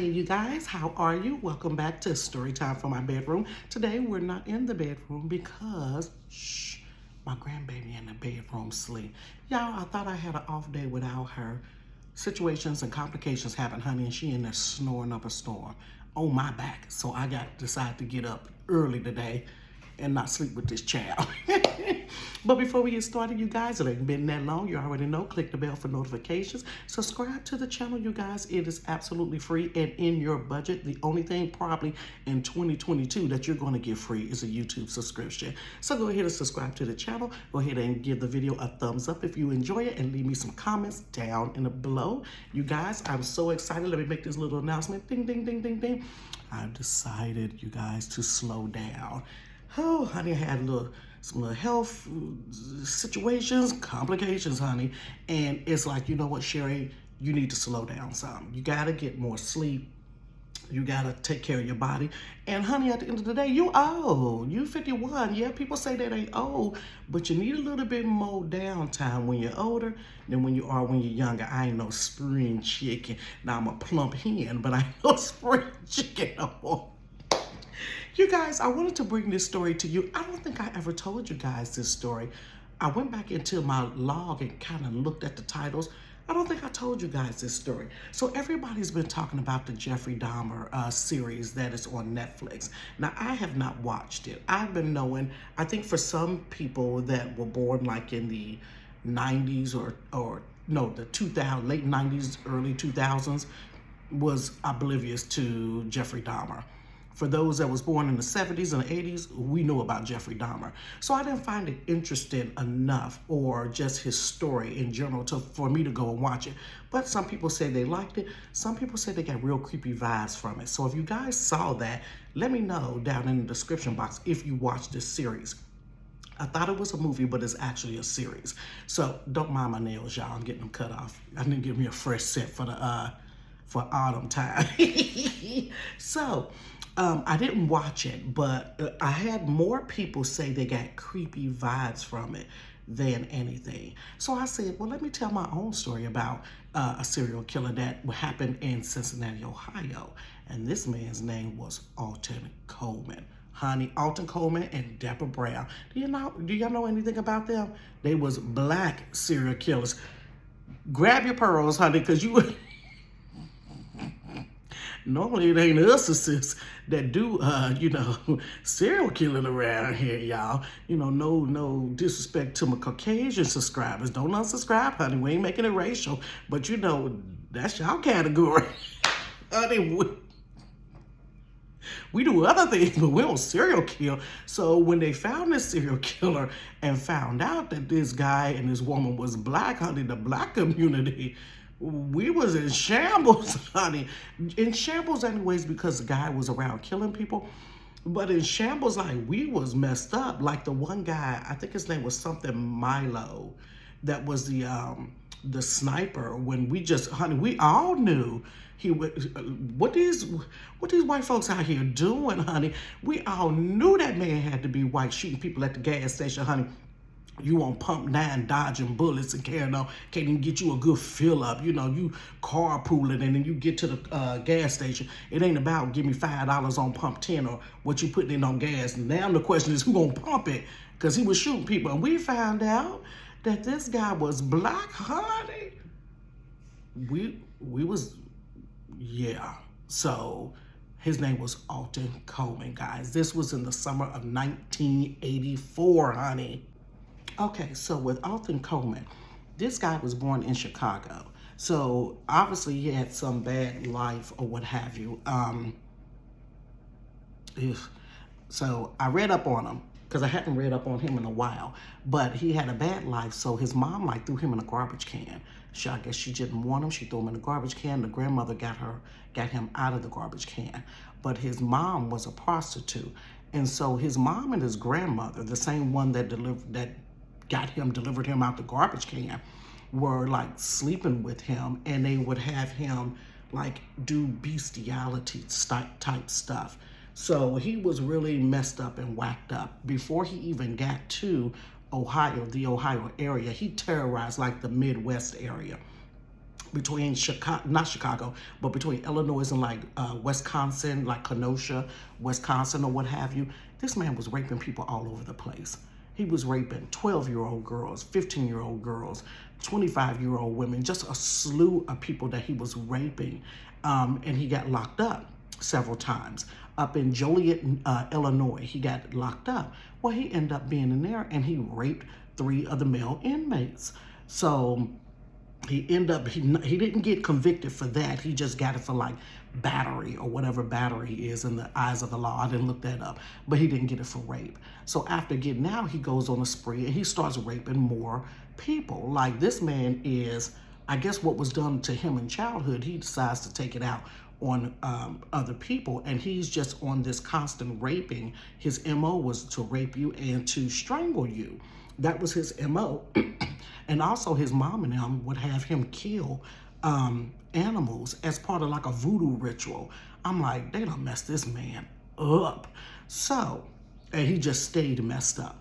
you guys, how are you? Welcome back to Storytime from my bedroom. Today we're not in the bedroom because, my grandbaby in the bedroom sleep. Y'all, I thought I had an off day without her. Situations and complications happen, honey, and she in there snoring up a storm on my back. So I decided to get up early today and not sleep with this child. But before we get started, you guys, it ain't been that long. You already know, click the bell for notifications. Subscribe to the channel, you guys. It is absolutely free and in your budget. The only thing probably in 2022 that you're going to get free is a YouTube subscription. So go ahead and subscribe to the channel. Go ahead and give the video a thumbs up if you enjoy it and leave me some comments down in the below. You guys, I'm so excited. Let me make this little announcement. Ding, ding, ding, ding, ding. I've decided, you guys, to slow down. Oh, honey, I had some little health situations, complications, honey. And it's like, you know what, Sherry, you need to slow down some. You got to get more sleep. You got to take care of your body. And honey, at the end of the day, you old. You 51. Yeah, people say that ain't old, but you need a little bit more downtime when you're older than when you are when you're younger. I ain't no spring chicken. Now, I'm a plump hen, but I ain't no spring chicken no more. You guys, I wanted to bring this story to you. I don't think I ever told you guys this story. I went back into my log and kind of looked at the titles. I don't think I told you guys this story. So everybody's been talking about the Jeffrey Dahmer series that is on Netflix. Now, I have not watched it. I've been knowing, I think for some people that were born like in the 90s or no, the 2000, late 90s, early 2000s was oblivious to Jeffrey Dahmer. For those that was born in the 70s and the 80s, we know about Jeffrey Dahmer. So I didn't find it interesting enough, or just his story in general, for me to go and watch it. But some people say they liked it. Some people say they got real creepy vibes from it. So if you guys saw that, let me know down in the description box if you watched this series. I thought it was a movie, but it's actually a series. So don't mind my nails, y'all. I'm getting them cut off. I need to give me a fresh set for the for autumn time. So I didn't watch it, but I had more people say they got creepy vibes from it than anything. So I said, well, let me tell my own story about a serial killer that happened in Cincinnati, Ohio. And this man's name was Alton Coleman. Honey, Alton Coleman and Debra Brown. Do y'all know anything about them? They was black serial killers. Grab your pearls, honey, because you... Normally, it ain't us that do, serial killing around here, y'all. You know, no disrespect to my Caucasian subscribers. Don't unsubscribe, honey. We ain't making it racial. But, you know, that's y'all category. Honey, we do other things, but we don't serial kill. So when they found this serial killer and found out that this guy and this woman was black, honey, the black community... we was in shambles, honey. In shambles anyways, because the guy was around killing people. But in shambles, like, we was messed up. Like the one guy, I think his name was something Milo, that was the sniper. When we just, honey, we all knew he would, what these white folks out here doing, honey. We all knew that man had to be white, shooting people at the gas station, honey. You on pump 9 dodging bullets and can't even get you a good fill up. You know, you carpooling and then you get to the gas station. It ain't about give me $5 on pump 10 or what you putting in on gas. Now the question is who gonna pump it? Because he was shooting people. And we found out that this guy was black, honey. We was, yeah. So his name was Alton Coleman, guys. This was in the summer of 1984, honey. Okay, so with Alton Coleman, this guy was born in Chicago. So obviously he had some bad life or what have you. So I read up on him because I hadn't read up on him in a while. But he had a bad life, so his mom like threw him in a garbage can. I guess she didn't want him. She threw him in a garbage can. The grandmother got him out of the garbage can. But his mom was a prostitute. And so his mom and his grandmother, the same one that delivered him out the garbage can, were like sleeping with him, and they would have him like do bestiality type stuff. So he was really messed up and whacked up. Before he even got to Ohio, the Ohio area, he terrorized like the Midwest area. between Chicago, not Chicago, but between Illinois and like Wisconsin, like Kenosha, Wisconsin, or what have you. This man was raping people all over the place. He was raping 12-year-old girls, 15-year-old girls, 25-year-old women, just a slew of people that he was raping. And he got locked up several times. Up in Joliet, Illinois, he got locked up. Well, he ended up being in there and he raped 3 of the male inmates. So he didn't get convicted for that. He just got it for like battery or whatever battery is in the eyes of the law. I didn't look that up, but he didn't get it for rape. So after getting out, he goes on a spree and he starts raping more people. Like, this man is, I guess what was done to him in childhood, he decides to take it out on other people, and he's just on this constant raping. His MO was to rape you and to strangle you. That was his MO. And also his mom and them would have him kill animals as part of like a voodoo ritual. I'm like, they done messed this man up. So, and he just stayed messed up.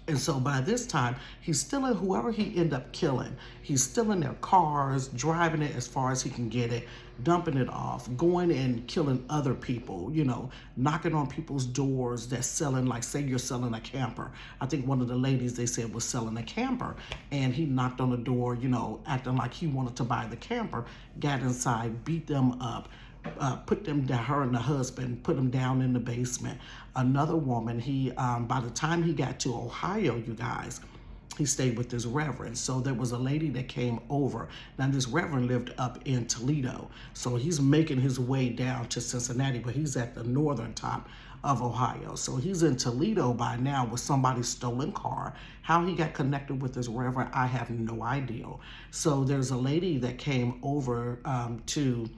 And so by this time, he's still in whoever he ended up killing. He's still in their cars, driving it as far as he can get it, dumping it off, going and killing other people, you know, knocking on people's doors that's selling, like, say you're selling a camper. I think one of the ladies they said was selling a camper, and he knocked on the door, you know, acting like he wanted to buy the camper, got inside, beat them up, put them down, her and the husband, put them down in the basement. Another woman, he, by the time he got to Ohio, you guys, he stayed with this reverend. So there was a lady that came over. Now this reverend lived up in Toledo. So he's making his way down to Cincinnati, but he's at the northern top of Ohio. So he's in Toledo by now with somebody's stolen car. How he got connected with this reverend, I have no idea. So there's a lady that came over to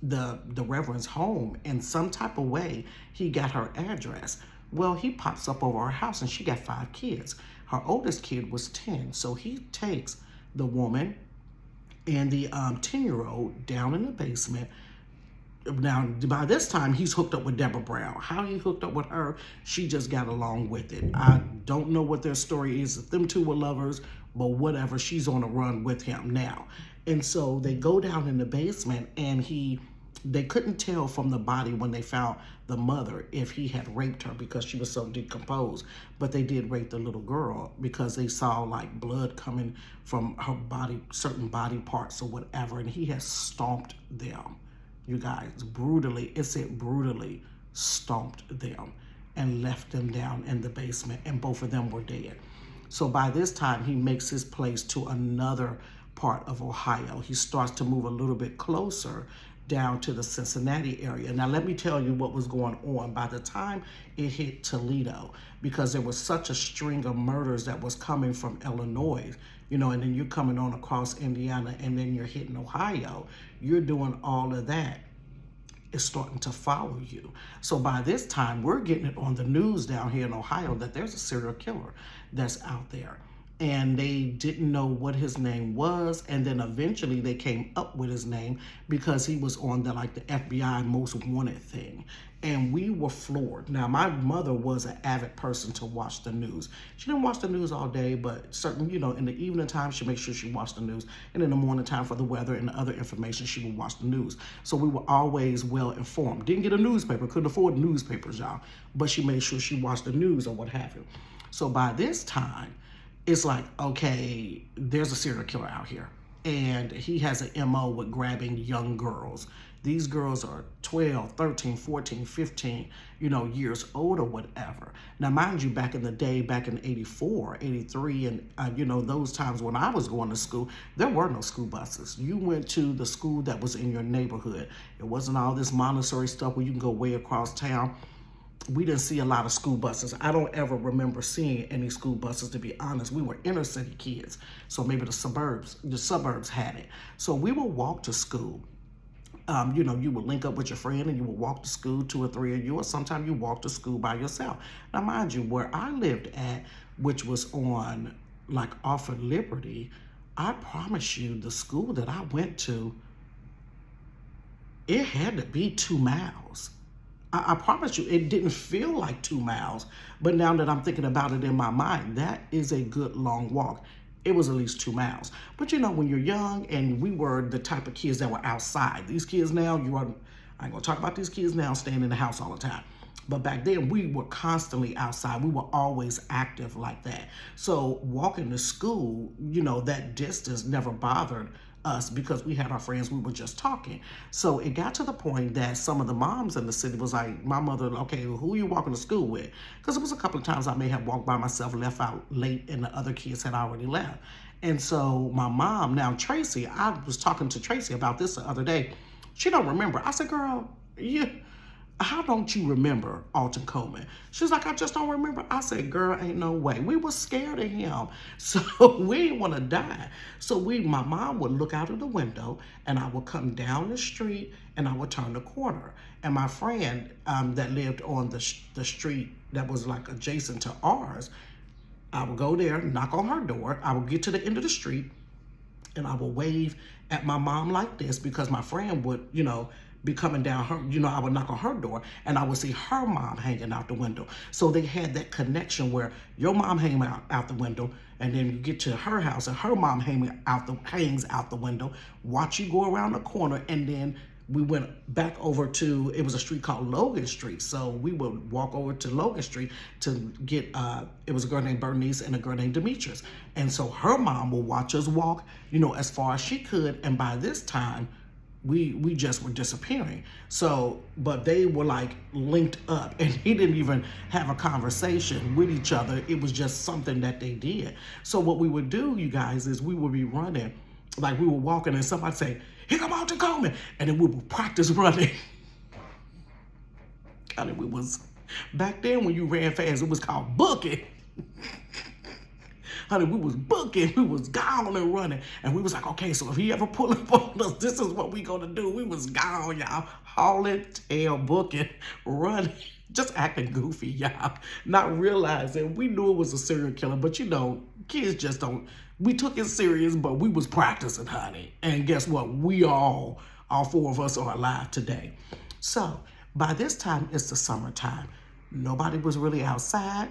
the reverend's home, in some type of way he got her address. Well, he pops up over her house and she got 5 kids. Her oldest kid was 10. So he takes the woman and the 10-year-old down in the basement. Now, by this time, he's hooked up with Debra Brown. How he hooked up with her, she just got along with it. I don't know what their story is, if them two were lovers, but whatever, she's on a run with him now. And so they go down in the basement, and they couldn't tell from the body when they found the mother if he had raped her because she was so decomposed. But they did rape the little girl because they saw like blood coming from her body, certain body parts or whatever, and he has stomped them. You guys, brutally, it said brutally stomped them and left them down in the basement, and both of them were dead. So by this time, he makes his place to another part of Ohio. He starts to move a little bit closer down to the Cincinnati area. Now, let me tell you what was going on by the time it hit Toledo, because there was such a string of murders that was coming from Illinois, you know, and then you're coming on across Indiana, and then you're hitting Ohio. You're doing all of that. It's starting to follow you. So by this time, we're getting it on the news down here in Ohio that there's a serial killer that's out there. And they didn't know what his name was, and then eventually they came up with his name because he was on the FBI most wanted thing. And we were floored. Now, my mother was an avid person to watch the news. She didn't watch the news all day, but certain, you know, in the evening time, she made sure she watched the news. And in the morning time for the weather and other information, she would watch the news. So we were always well informed. Didn't get a newspaper, couldn't afford newspapers, y'all. But she made sure she watched the news or what have you. So by this time, it's like, okay, there's a serial killer out here. And he has an MO with grabbing young girls. These girls are 12, 13, 14, 15, you know, years old or whatever. Now, mind you, back in the day, back in 84, 83, and, you know, those times when I was going to school, there were no school buses. You went to the school that was in your neighborhood. It wasn't all this Montessori stuff where you can go way across town. We didn't see a lot of school buses. I don't ever remember seeing any school buses, to be honest. We were inner city kids, so maybe the suburbs had it. So we would walk to school. You know, you would link up with your friend and you would walk to school, 2 or 3 of you, or sometimes you walk to school by yourself. Now, mind you, where I lived at, which was on like off of Liberty, I promise you, the school that I went to, it had to be 2 miles. I promise you, it didn't feel like 2 miles, but now that I'm thinking about it in my mind, that is a good long walk. It was at least 2 miles. But you know, when you're young and we were the type of kids that were outside. These kids now, I ain't gonna talk about these kids now staying in the house all the time. But back then, we were constantly outside. We were always active like that. So walking to school, you know, that distance never bothered us because we had our friends, we were just talking. So it got to the point that some of the moms in the city was like, my mother, okay, who are you walking to school with? Because it was a couple of times I may have walked by myself, left out late, and the other kids had already left. And so my mom, now Tracy, I was talking to Tracy about this the other day. She don't remember. I said, girl, how don't you remember Alton Coleman? She's like, I just don't remember. I said, girl, ain't no way. We were scared of him. So we didn't want to die. So my mom would look out of the window and I would come down the street and I would turn the corner. And my friend that lived on the street that was like adjacent to ours, I would go there, knock on her door. I would get to the end of the street and I would wave at my mom like this because my friend would, you know, be coming down her, you know, I would knock on her door and I would see her mom hanging out the window. So they had that connection where your mom hanging out the window and then you get to her house and her mom hangs out the window, watch you go around the corner, and then we went back over to, it was a street called Logan Street. So we would walk over to Logan Street to get, it was a girl named Bernice and a girl named Demetrius. And so her mom would watch us walk, you know, as far as she could. And by this time, we just were disappearing. So, but they were like linked up and he didn't even have a conversation with each other. It was just something that they did. So what we would do, you guys, is we would be running, like we were walking and somebody say, here come Alton Coleman. And then we would practice running. And we was, back then when you ran fast, it was called booking. Honey, we was booking, we was gone and running. And we was like, okay, so if he ever pull up on us, this is what we gonna do. We was gone, y'all, hauling tail, booking, running, just acting goofy, y'all. Not realizing we knew it was a serial killer, but you know, kids just don't, we took it serious, but we was practicing, honey. And guess what? We all 4 of us are alive today. So by this time, it's the summertime. Nobody was really outside.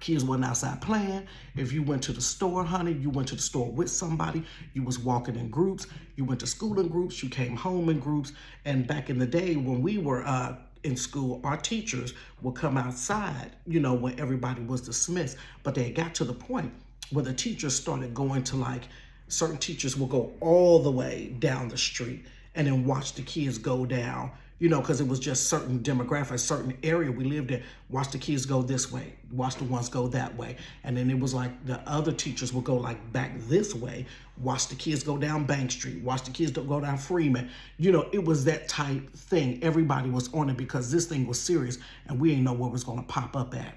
Kids wasn't outside playing. If you went to the store, honey, you went to the store with somebody. You was walking in groups. You went to school in groups. You came home in groups. And back in the day when we were in school, our teachers would come outside, you know, when everybody was dismissed. But they got to the point where the teachers started going to, like, certain teachers will go all the way down the street and then watch the kids go down, you know, because it was just certain demographics, certain area we lived in. Watch the kids go this way, watch the ones go that way. And then it was like the other teachers would go like back this way, watch the kids go down Bank Street, watch the kids go down Freeman. You know, it was that type thing. Everybody was on it because this thing was serious and we didn't know what was going to pop up at.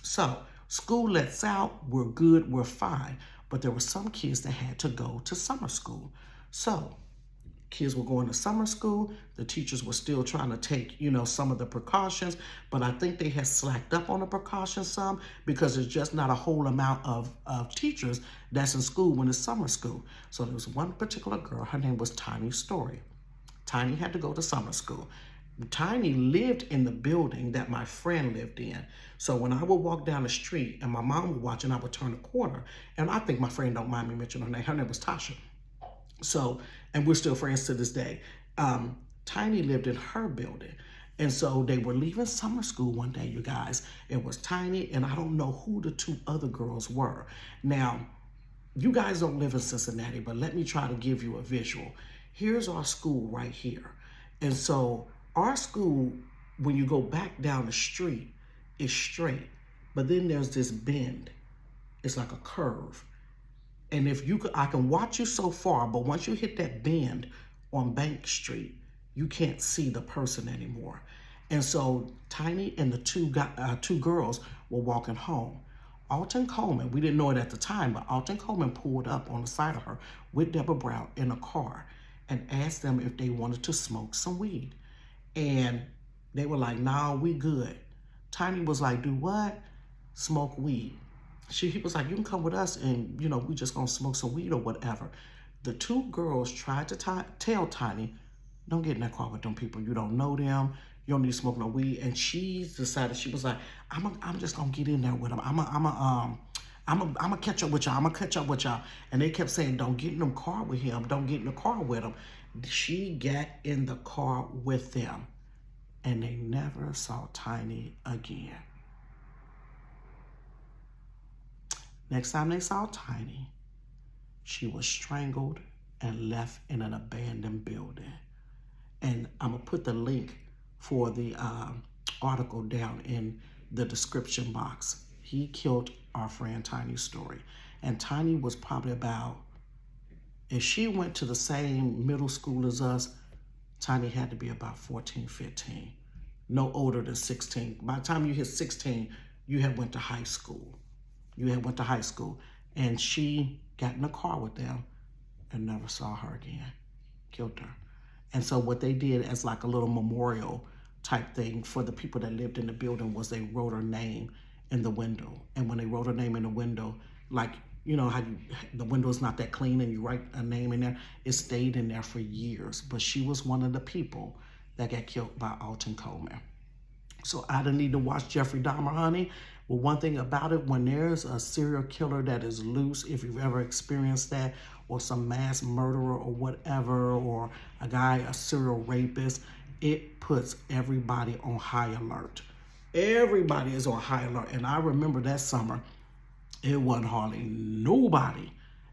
So school lets out, we're good, we're fine. But there were some kids that had to go to summer school. So kids were going to summer school. The teachers were still trying to take, you know, some of the precautions, but I think they had slacked up on the precautions some because there's just not a whole amount of teachers that's in school when it's summer school. So there was one particular girl, her name was Toney Storey. Toney had to go to summer school. Toney lived in the building that my friend lived in. So when I would walk down the street and my mom would watch and I would turn the corner, and I think my friend don't mind me mentioning her name was Tasha. So, and we're still friends to this day. Toney lived in her building. And so they were leaving summer school one day, you guys. It was Toney, and I don't know who the 2 other girls were. Now, you guys don't live in Cincinnati, but let me try to give you a visual. Here's our school right here. And so our school, when you go back down the street, is straight. But then there's this bend. It's like a curve. And if you could, I can watch you so far, but once you hit that bend on Bank Street, you can't see the person anymore. And so Toney and the 2 girls were walking home. Alton Coleman, we didn't know it at the time, but Alton Coleman pulled up on the side of her with Debra Brown in a car and asked them if they wanted to smoke some weed. And they were like, nah, we good. Toney was like, do what? Smoke weed. He was like, you can come with us and, you know, we just gonna smoke some weed or whatever. The 2 girls tried to tell Toney, don't get in that car with them people. You don't know them. You don't need to smoke no weed. And she decided, she was like, I'm just gonna get in there with them. I'm gonna catch up with y'all. I'm gonna catch up with y'all. And they kept saying, don't get in the car with him. Don't get in the car with him. She got in the car with them. And they never saw Toney again. Next time they saw Toney, she was strangled and left in an abandoned building. And I'm gonna put the link for the article down in the description box. He killed our friend Toney Storey. And Toney was probably about, if she went to the same middle school as us, Toney had to be about 14, 15. No older than 16. By the time you hit 16, you had went to high school. You had went to high school. And she got in a car with them and never saw her again. Killed her. And so what they did as like a little memorial type thing for the people that lived in the building was they wrote her name in the window. And when they wrote her name in the window, like, you know how the window's not that clean and you write a name in there, it stayed in there for years. But she was one of the people that got killed by Alton Coleman. So I didn't need to watch Jeffrey Dahmer, honey. Well, one thing about it, when there's a serial killer that is loose, if you've ever experienced that, or some mass murderer or whatever, or a guy, a serial rapist, it puts everybody on high alert. Everybody is on high alert. And I remember that summer, it wasn't hardly nobody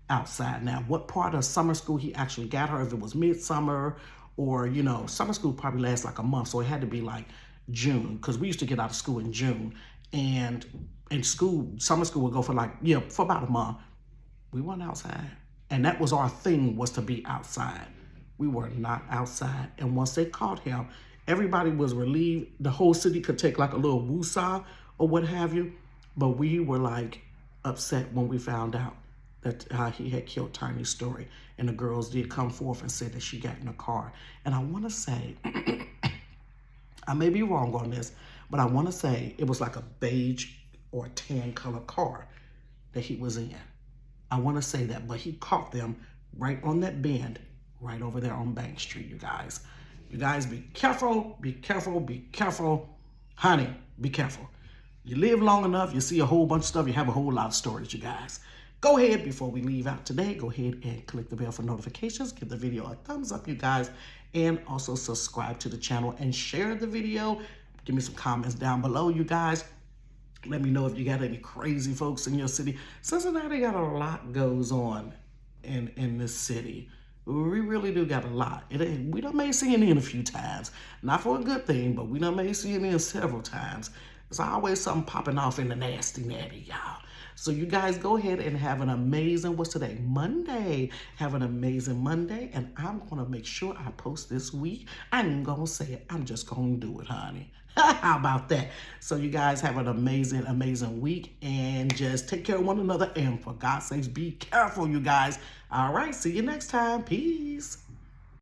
outside. Now, what part of summer school he actually got her, if it was midsummer or, you know, summer school probably lasts like a month. So it had to be like June, because we used to get out of school in June. And in school, summer school would go for like, yeah, for about a month. We weren't outside. And that was our thing, was to be outside. We were not outside. And once they caught him, everybody was relieved. The whole city could take like a little woosah or what have you. But we were like upset when we found out that he had killed Toney Storey. And the girls did come forth and said that she got in a car. And I want to say, I may be wrong on this, but I want to say it was like a beige or tan color car that he was in. I want to say that, but he caught them right on that bend, right over there on Bank Street, you guys. You guys be careful, be careful, be careful. Honey, be careful. You live long enough, you see a whole bunch of stuff, you have a whole lot of stories, you guys. Go ahead, before we leave out today, go ahead and click the bell for notifications. Give the video a thumbs up, you guys. And also subscribe to the channel and share the video. Give me some comments down below, you guys. Let me know if you got any crazy folks in your city. Cincinnati got a lot goes on in this city. We really do got a lot. We done made CNN a few times. Not for a good thing, but we done made CNN several times. There's always something popping off in the nasty natty, y'all. So you guys go ahead and have an amazing, what's today? Monday. Have an amazing Monday. And I'm going to make sure I post this week. I ain't even going to say it. I'm just going to do it, honey. How about that? So you guys have an amazing, amazing week. And just take care of one another. And for God's sakes, be careful, you guys. All right. See you next time. Peace.